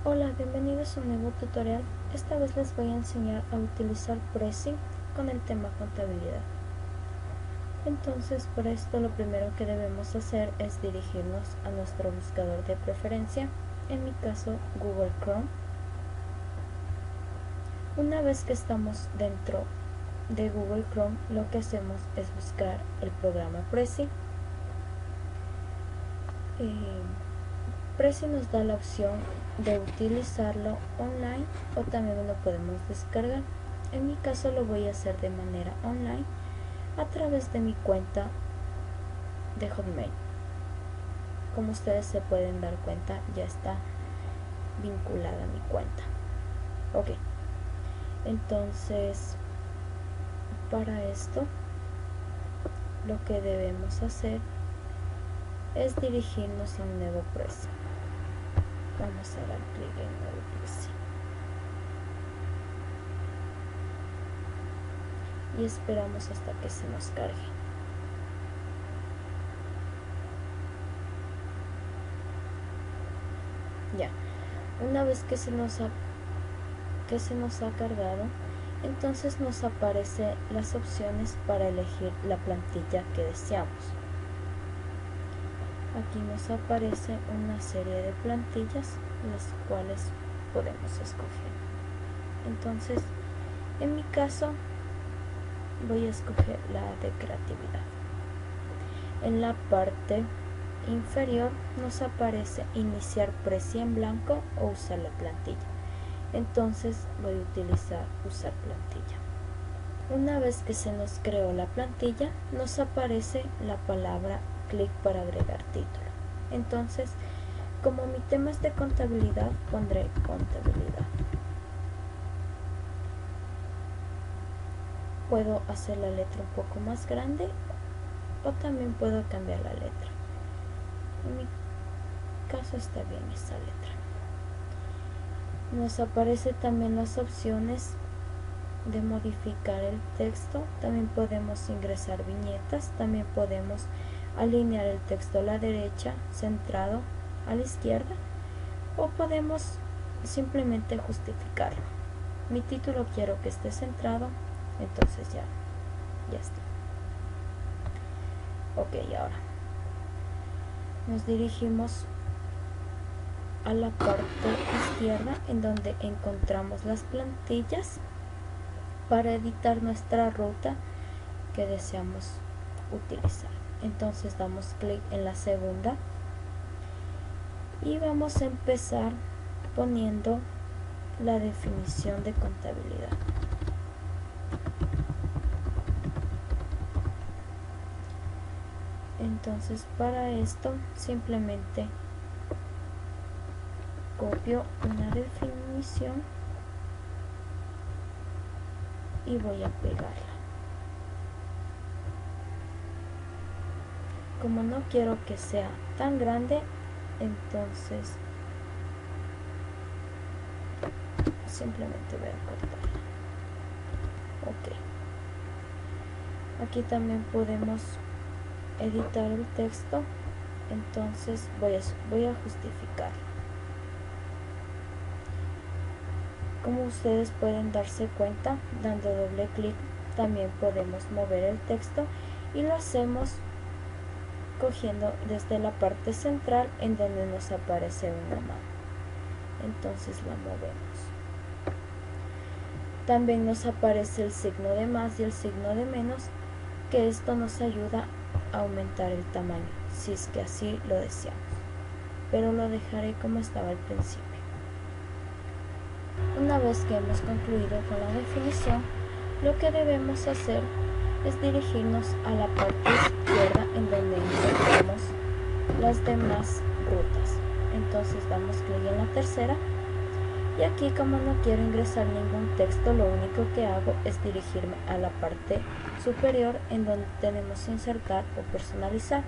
Hola, bienvenidos a un nuevo tutorial. Esta vez les voy a enseñar a utilizar Prezi con el tema contabilidad. Entonces, para esto lo primero que debemos hacer es dirigirnos a nuestro buscador de preferencia, en mi caso Google Chrome. Una vez que estamos dentro de Google Chrome, lo que hacemos es buscar el programa Prezi. Prezi nos da la opción de utilizarlo online o también lo podemos descargar. En mi caso lo voy a hacer de manera online a través de mi cuenta de Hotmail. Como ustedes se pueden dar cuenta, ya está vinculada a mi cuenta. Ok, entonces para esto lo que debemos hacer es dirigirnos a un nuevo Prezi. Vamos a dar clic en nuevo Prezi y esperamos hasta que se nos cargue. Ya, una vez que se nos ha cargado, entonces nos aparecen las opciones para elegir la plantilla que deseamos. Aquí nos aparece una serie de plantillas las cuales podemos escoger. Entonces, en mi caso voy a escoger la de creatividad. En la parte inferior nos aparece iniciar Prezi en blanco o usar la plantilla. Entonces voy a utilizar usar plantilla. Una vez que se nos creó la plantilla, nos aparece la palabra clic para agregar título. Entonces, como mi tema es de contabilidad, pondré contabilidad. Puedo hacer la letra un poco más grande o también puedo cambiar la letra. En mi caso está bien esta letra. Nos aparece también las opciones de modificar el texto. También podemos ingresar viñetas, también podemos alinear el texto a la derecha, centrado a la izquierda, o podemos simplemente justificarlo. Mi título quiero que esté centrado, entonces ya está. Ok, ahora nos dirigimos a la parte izquierda en donde encontramos las plantillas para editar nuestra ruta que deseamos utilizar. Entonces damos clic en la segunda y vamos a empezar poniendo la definición de contabilidad. Entonces para esto simplemente copio una definición y voy a pegarla. Como no quiero que sea tan grande, entonces simplemente voy a cortarla. Ok, aquí también podemos editar el texto, entonces voy a justificarlo. Como ustedes pueden darse cuenta, dando doble clic también podemos mover el texto y lo hacemos cogiendo desde la parte central en donde nos aparece una mano. Entonces la movemos. También nos aparece el signo de más y el signo de menos, que esto nos ayuda a aumentar el tamaño si es que así lo deseamos, pero lo dejaré como estaba al principio. Una vez que hemos concluido con la definición, lo que debemos hacer es dirigirnos a la parte izquierda en donde encontramos las demás rutas. Entonces damos clic en la tercera y aquí, como no quiero ingresar ningún texto, lo único que hago es dirigirme a la parte superior en donde tenemos insertar o personalizar.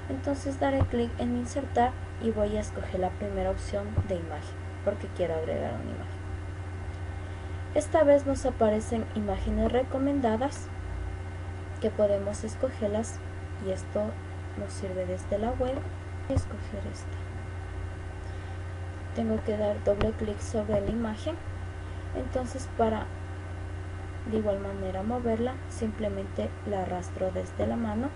Entonces daré clic en insertar y voy a escoger la primera opción de imagen porque quiero agregar una imagen. Esta vez nos aparecen imágenes recomendadas que podemos escogerlas y esto nos sirve desde la web. Voy a escoger esta. tengo que dar doble clic sobre la imagen. Entonces, para de igual manera moverla, simplemente la arrastro desde la mano.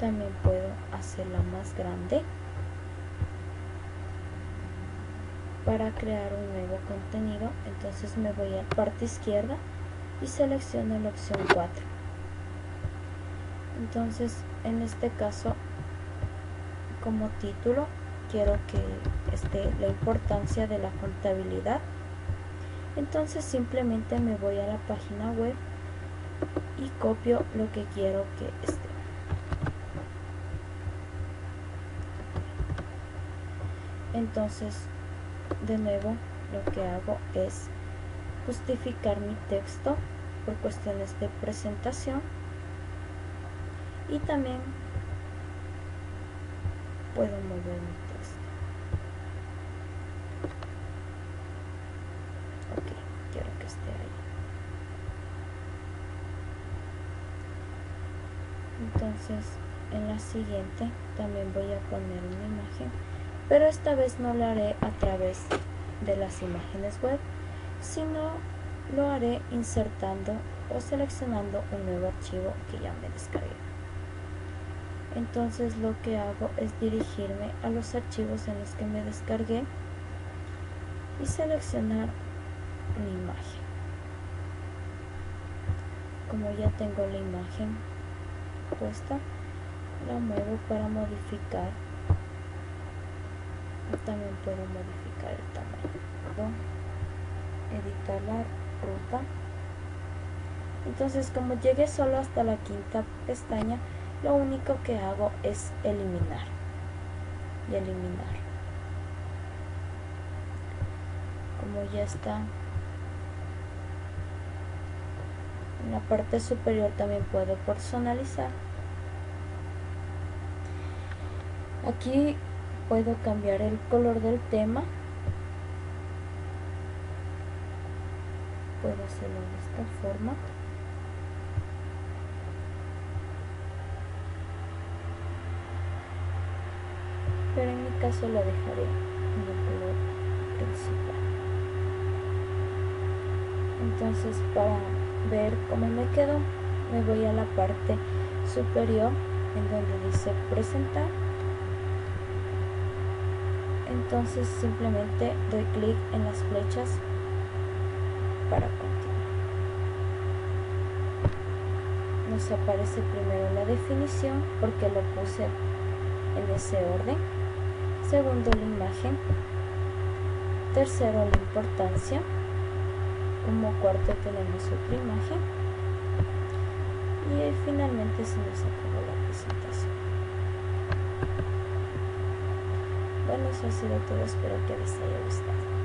También puedo hacerla más grande para crear un nuevo contenido. Entonces me voy a la parte izquierda y selecciono la opción 4. Entonces, en este caso, como título quiero que esté la importancia de la contabilidad. Entonces simplemente me voy a la página web y copio lo que quiero que esté. Entonces, de nuevo, lo que hago es justificar mi texto por cuestiones de presentación, y también puedo mover mi texto. Ok, quiero que esté ahí. Entonces, en la siguiente también voy a poner una imagen, pero esta vez no lo haré a través de las imágenes web, sino lo haré insertando o seleccionando un nuevo archivo que ya me descargué. Entonces lo que hago es dirigirme a los archivos en los que me descargué y seleccionar una imagen. Como ya tengo la imagen puesta, la muevo para modificar. También puedo modificar el tamaño. Editar la ruta. Entonces, como llegué solo hasta la quinta pestaña, lo único que hago es eliminar y eliminar. Como ya está en la parte superior, también puedo personalizar. Aquí puedo cambiar el color del tema. Puedo hacerlo de esta forma. Pero en mi caso lo dejaré en el color principal. Entonces, para ver cómo me quedó, me voy a la parte superior en donde dice presentar. Entonces simplemente doy clic en las flechas para continuar. Nos aparece primero la definición porque lo puse en ese orden. Segundo, la imagen. Tercero, la importancia. Como cuarto tenemos otra imagen. Y finalmente se nos acabó la presentación. Bueno, eso ha sido todo. Espero que les haya gustado.